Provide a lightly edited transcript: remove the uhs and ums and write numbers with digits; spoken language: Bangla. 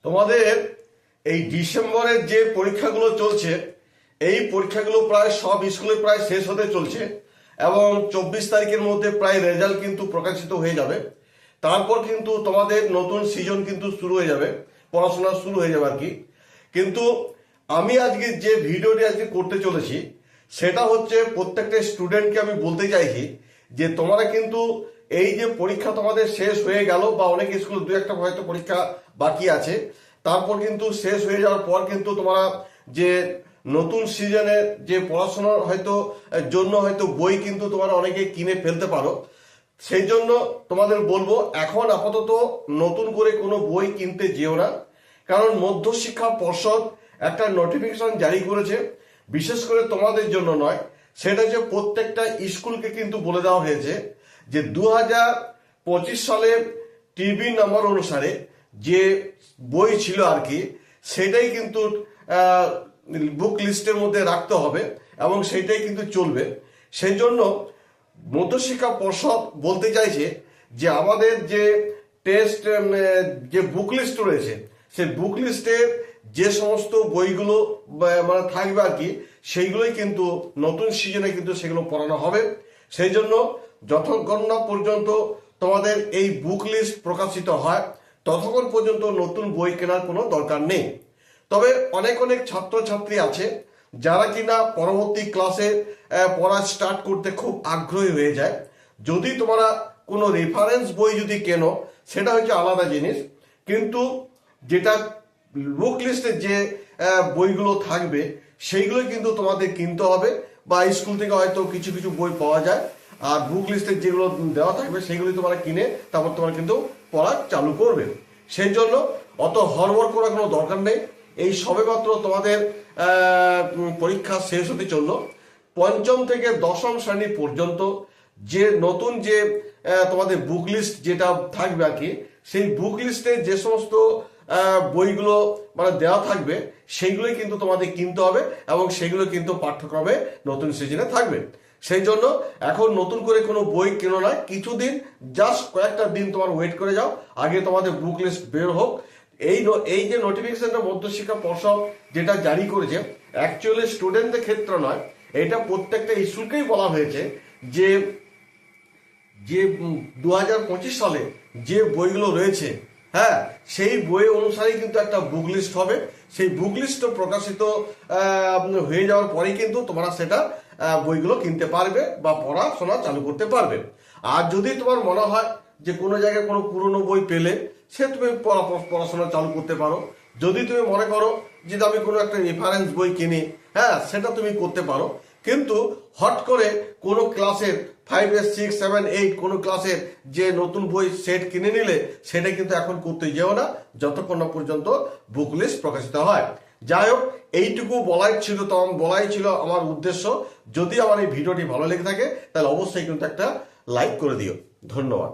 তোমাদের এই ডিসেম্বরের যে পরীক্ষাগুলো চলছে, এই পরীক্ষাগুলো প্রায় সব স্কুলে প্রায় শেষ হতে চলছে এবং 24 তারিখের মধ্যে প্রায় রেজাল্ট কিন্তু প্রকাশিত হয়ে যাবে। তারপর কিন্তু তোমাদের নতুন সিজন কিন্তু শুরু হয়ে যাবে, পড়াশোনা শুরু হয়ে যাবে আর কি। কিন্তু আমি আজকে যে ভিডিওটি আজকে করতে চলেছি সেটা হচ্ছে প্রত্যেকটা স্টুডেন্টকে আমি বলতে চাইছি যে তোমরা কিন্তু এই যে পরীক্ষা তোমাদের শেষ হয়ে গেল বা অনেক স্কুলে দু একটা হয়তো পরীক্ষা বাকি আছে, তারপর কিন্তু শেষ হয়ে যাওয়ার পর কিন্তু তোমরা যে নতুন সিজনে যে পড়াশোনার হয়তো জন্য হয়তো বই কিন্তু তোমরা অনেকে কিনে ফেলতে পারো। সেই জন্য তোমাদের বলবো এখন আপাতত নতুন করে কোনো বই কিনতে যেও না, কারণ মধ্যশিক্ষা পর্ষদ একটা নোটিফিকেশন জারি করেছে, বিশেষ করে তোমাদের জন্য নয়, সেটা যে প্রত্যেকটা স্কুলকে কিন্তু বলে দেওয়া হয়েছে যে 2025 সালে টিভি নাম্বার অনুসারে যে বই ছিল আর কি, সেটাই কিন্তু বুক লিস্টের মধ্যে রাখতে হবে এবং সেটাই কিন্তু চলবে। সেই জন্য মধ্যশিক্ষা পর্ষদ বলতে চাইছে যে আমাদের যে টেস্ট যে বুক লিস্ট রয়েছে, সেই বুক লিস্টে যে সমস্ত বইগুলো মানে থাকবে আর কি, সেইগুলোই কিন্তু নতুন সিজনে কিন্তু সেগুলো পড়ানো হবে। সেই জন্য যতক্ষণ না পর্যন্ত তোমাদের এই বুক লিস্ট প্রকাশিত হয় ততক্ষণ পর্যন্ত নতুন বই কেনার কোনো দরকার নেই। তবে অনেক অনেক ছাত্রছাত্রী আছে যারা কিনা পরবর্তী ক্লাসে পড়া স্টার্ট করতে খুব আগ্রহী হয়ে যায়। যদি তোমরা কোনো রেফারেন্স বই যদি কেনো সেটা হচ্ছে আলাদা জিনিস, কিন্তু যেটা বুক লিস্টে যে বইগুলো থাকবে সেইগুলো কিন্তু তোমাদের কিনতে হবে, বা স্কুল থেকে হয়তো কিছু কিছু বই পাওয়া যায়, আর বুক লিস্টে যেগুলো দেওয়া থাকবে সেগুলি তোমরা কিনে তারপর তোমরা কিন্তু পড়া চালু করবে। সেই জন্য অত হড়বড় করার কোনো দরকার নেই। এই সবেমাত্র তোমাদের পরীক্ষা শেষ হতে চললো। পঞ্চম থেকে দশম শ্রেণী পর্যন্ত যে নতুন যে তোমাদের বুক লিস্ট যেটা থাকবে আর কি, সেই বুক লিস্টে যে সমস্ত বইগুলো মানে দেওয়া থাকবে সেইগুলোই কিন্তু তোমাদের কিনতে হবে এবং সেগুলো কিন্তু পাঠ্যক্রমে নতুন সিজনে থাকবে। সেই জন্য এখন নতুন করে কোনো বই কেনো না, কিছুদিন জাস্ট কয়েকটা দিন তোমার ওয়েট করে যাও, আগে তোমাদের বুক লিস্ট বের হোক। এই যে নোটিফিকেশনটা মধ্যশিক্ষা পর্ষদ যেটা জারি করেছে, অ্যাকচুয়ালি স্টুডেন্টদের ক্ষেত্রে নয়, এটা প্রত্যেকটা স্কুলকেই বলা হয়েছে যে 2025 সালে যে বইগুলো রয়েছে, হ্যাঁ, সেই বই অনুসারেই কিন্তু একটা বুক লিস্ট হবে। সেই বুক লিস্ট প্রকাশিত হয়ে যাওয়ার পরেই কিন্তু তোমরা সেটা বইগুলো কিনতে পারবে বা পড়াশোনা চালু করতে পারবে। আর যদি তোমার মনে হয় যে কোনো জায়গায় কোনো পুরনো বই পেলে সে তুমি পড়াশোনা চালু করতে পারো। যদি তুমি মনে করো যে আমি কোনো একটা রেফারেন্স বই কিনি, হ্যাঁ, সেটা তুমি করতে পারো। কিন্তু হট করে কোনো ক্লাসের 5, 6, 7, 8 কোনো ক্লাসের যে নতুন বই সেট কিনে নিলে সেটা কিন্তু এখন করতে যেও না যতক্ষণ না পর্যন্ত বুক লিস্ট প্রকাশিত হয়। যাই হোক, এইটুকু বলাই ছিল আমার উদ্দেশ্য। যদি আমার এই ভিডিওটি ভালো লেগে থাকে তাহলে অবশ্যই কিন্তু একটা লাইক করে দিও। ধন্যবাদ।